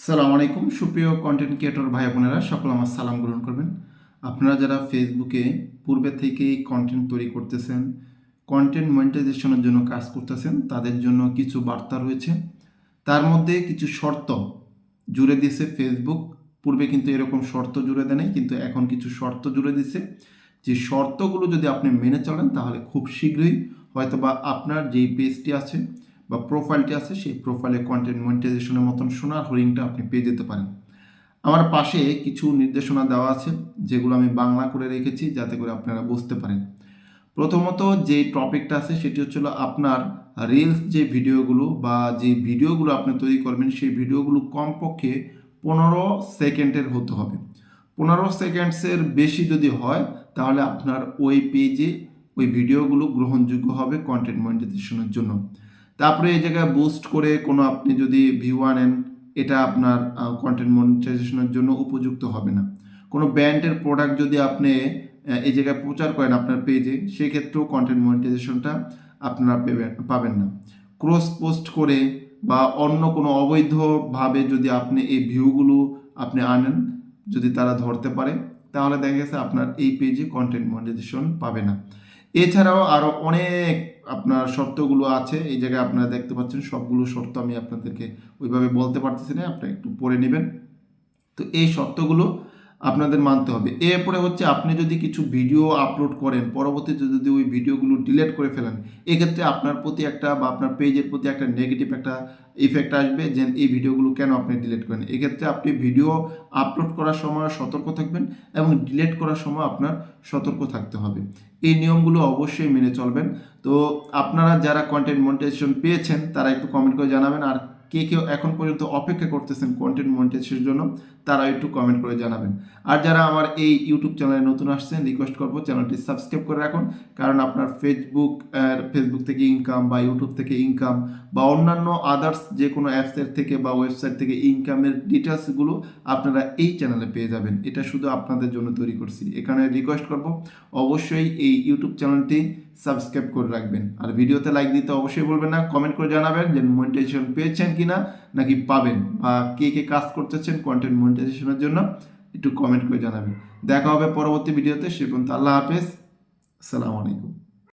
সালামু আলাইকুম সুপ্রিয় কন্টেন্ট ক্রিয়েটর ভাই বোনেরা, সকল আমার সালাম গ্রহণ করবেন। আপনারা যারা ফেসবুকে পূর্বে থেকেই কন্টেন্ট তৈরি করতেছেন, কন্টেন্ট মনিটাইজেশনের জন্য কাজ করতেছেন, তাদের জন্য কিছু বার্তা রয়েছে। তার মধ্যে কিছু শর্ত জুড়ে দিয়েছে ফেসবুক। পূর্বে কিন্তু এরকম শর্ত জুড়ে দেয় নাই, কিন্তু এখন কিছু শর্ত জুড়ে দিছে। যে শর্তগুলো যদি আপনি মেনে চলেন তাহলে খুব শীঘ্রই হয়তোবা আপনার যেই পেজটি আছে বা প্রোফাইলটি আছে সেই প্রোফাইলে কন্টেন্ট মনিটাইজেশনের মতন সোনার হরিণটা আপনি পেয়ে যেতে পারেন। আমার পাশে কিছু নির্দেশনা দেওয়া আছে, যেগুলো আমি বাংলা করে রেখেছি যাতে করে আপনারা বুঝতে পারেন। প্রথমত যে টপিকটা আছে সেটি হচ্ছিল আপনার রিলস যে ভিডিওগুলো বা যে ভিডিওগুলো আপনি তৈরি করবেন সেই ভিডিওগুলো কমপক্ষে 15 সেকেন্ডের হতে হবে। 15 সেকেন্ডসের বেশি যদি হয় তাহলে আপনার ওই পেজে ওই ভিডিওগুলো গ্রহণযোগ্য হবে কন্টেন্ট মনিটাইজেশনের জন্য। তারপরে এই জায়গায় বুস্ট করে কোনো আপনি যদি ভিউ আনেন, এটা আপনার কন্টেন্ট মনিটাইজেশনের জন্য উপযুক্ত হবে না। কোনো ব্র্যান্ডের প্রোডাক্ট যদি আপনি এই জায়গায় প্রচার করেন আপনার পেজে, সেক্ষেত্রেও কন্টেন্ট মনিটাইজেশনটা আপনারা পাবেন না। ক্রস পোস্ট করে বা অন্য কোনো অবৈধভাবে যদি আপনি এই ভিউগুলো আপনি আনেন, যদি তারা ধরতে পারে, তাহলে দেখা গেছে আপনার এই পেজে কন্টেন্ট মনিটাইজেশন পাবে না। এছাড়াও আরও অনেক আপনার শর্তগুলো আছে, এই জায়গায় আপনারা দেখতে পাচ্ছেন। সবগুলো শর্ত আমি আপনাদেরকে ওইভাবে বলতে পারতেছি না, আপনারা একটু পড়ে নেবেন। তো এই শর্তগুলো আপনাদের মানতে হবে। এরপরে হচ্ছে আপনি যদি কিছু ভিডিও আপলোড করেন, পরবর্তীতে যদি ওই ভিডিওগুলো ডিলিট করে ফেলেন, এক্ষেত্রে আপনার প্রতি একটা বা আপনার পেজের প্রতি একটা নেগেটিভ একটা ইফেক্ট আসবে যে এই ভিডিওগুলো কেন আপনি ডিলিট করেন। এক্ষেত্রে আপনি ভিডিও আপলোড করার সময় সতর্ক থাকবেন এবং ডিলিট করার সময় আপনার সতর্ক থাকতে হবে। এই নিয়মগুলো অবশ্যই মেনে চলবেন। তো আপনারা যারা কন্টেন্ট মনিটাইজেশন পেয়েছেন তারা একটু কমেন্ট করে জানাবেন, আর কে কেউ এখন পর্যন্ত অপেক্ষা করতেছেন কন্টেন্ট মনিটাইজেশনের জন্য তারা একটু কমেন্ট করে জানাবেন। আর যারা আমার এই ইউটিউব চ্যানেলে নতুন আসছেন, রিকোয়েস্ট করবো চ্যানেলটি সাবস্ক্রাইব করে রাখুন, কারণ আপনার ফেসবুক থেকে ইনকাম বা ইউটিউব থেকে ইনকাম বা অন্যান্য আদার্স যে কোনো অ্যাপসের থেকে বা ওয়েবসাইট থেকে ইনকামের ডিটেলসগুলো আপনারা এই চ্যানেলে পেয়ে যাবেন। এটা শুধু আপনাদের জন্য তৈরি করছি। এখানে রিকোয়েস্ট করব অবশ্যই এই ইউটিউব চ্যানেলটি সাবস্ক্রাইব করে রাখবেন, আর ভিডিওতে লাইক দিতে অবশ্যই বলবেন না। কমেন্ট করে জানাবেন যে মনিটাইজেশন পেয়েছেন কিনা নাকি পাবেন, বা কে কে কাজ করতেছেন কন্টেন্ট মনিটাইজেশনের জন্য একটু কমেন্ট করে জানাবেন। দেখা হবে পরবর্তী ভিডিওতে। সে পর্যন্ত আল্লাহ হাফেজ, আসসালামু আলাইকুম।